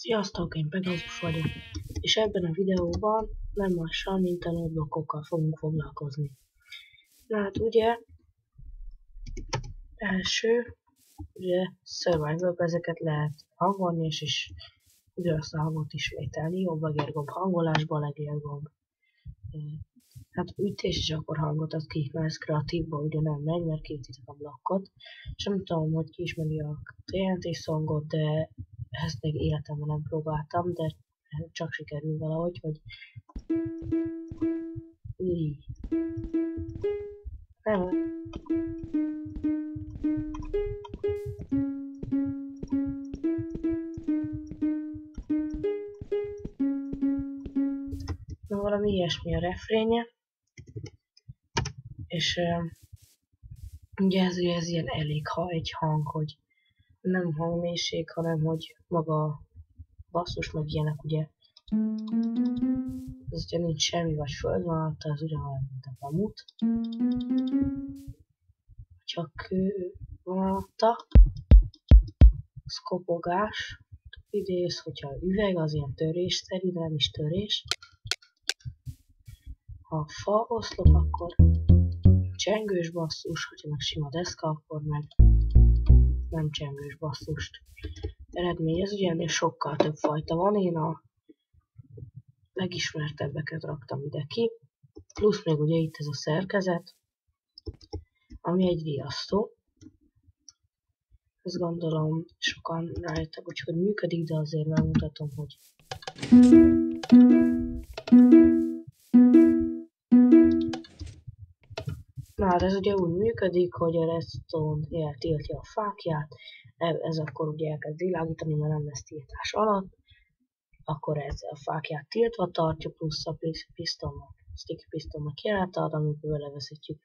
Sziasztok, én Pegazus vagyok, és ebben a videóban nem mással, mint a notebookokkal fogunk foglalkozni. Na hát ugye, első, ugye Survival, ezeket lehet hangolni, és ugyanazt a hangot ismételni, jobb-egérgomb hangolásban, legérgomb. Hát ütés és akkor hangot ad ki, mert ez kreatívban ugye nem megy, mert kiütitek a blokkot. És nem tudom, hogy ki ismeri a TNT szongot, de ezt még életemben nem próbáltam, de csak sikerül valahogy, hogy így. Nem. Na, valami ilyesmi a refrénje. És ugye ez ilyen elég, ha egy hang, hogy nem hangmélység, hanem hogy maga a basszus, meg ilyenek, ugye. Ez ugye nincs semmi, vagy föld van alatta, az ugyanolyan, mint a pamut. Csak kő van alatta. Az kopogás. Idéz, hogyha üveg, az ilyen törésszerű, de nem is törés. Ha fa oszlop, akkor csengős basszus, hogyha meg sima deszka, akkor meg nem csengős basszust eredmény. Ez ugye ennél sokkal több fajta van, én a legismertebbeket raktam ide ki, plusz még ugye itt ez a szerkezet, ami egy riasztó. Ezt gondolom sokan rájöttek, hogy működik, de azért megmutatom, hogy na hát ez ugye úgy működik, hogy a redstone eltiltja a fákját, ez akkor ugye elkezd világítani, mert nem lesz tiltás alatt, akkor ez a fákját tiltva tartja, plusz a sticky pistonnak jelet ad, amikor levezetjük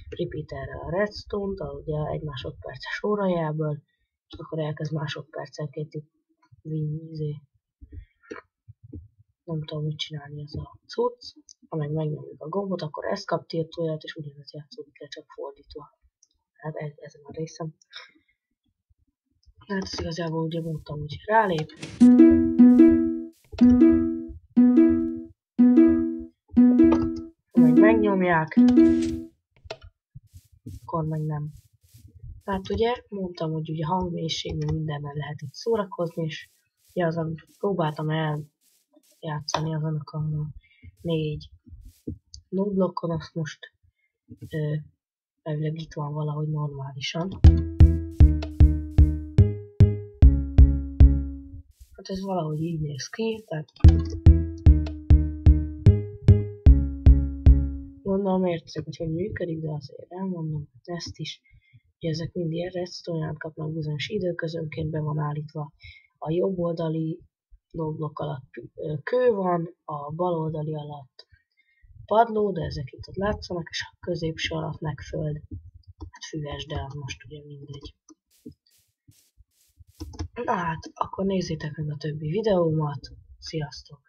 repeaterre a redstone-t, ugye egy másodperces órajából, és akkor elkezd másodpercenként itt vinni, nem tudom mit csinálni ez a cucc. Ha meg megnyomjuk a gombot, akkor ez kap tiltóját, és ugyanez játszódik le, csak fordítva. Hát ezen a részem. Hát ez igazából ugye mondtam, hogy rálép. Ha meg megnyomják, akkor meg nem. Hát ugye mondtam, hogy ugye hangmélységben mindennel lehet itt szórakozni, és ugye az, amit próbáltam eljátszani azonnak a 4 noteblockon, azt most elvileg itt van valahogy normálisan. Hát ez valahogy így néz ki, tehát gondolom értek, hogy működik, de azért elmondom ezt is. Ugye ezek mind ilyen redstone-ját kapnak bizonyos időközönként, be van állítva. A jobb oldali noteblock alatt kő van, a bal oldali alatt padló, de ezek itt ott látszanak, és a középső alatt meg föld. Hát füves, de az most ugye mindegy. Na hát, akkor nézzétek meg a többi videómat. Sziasztok!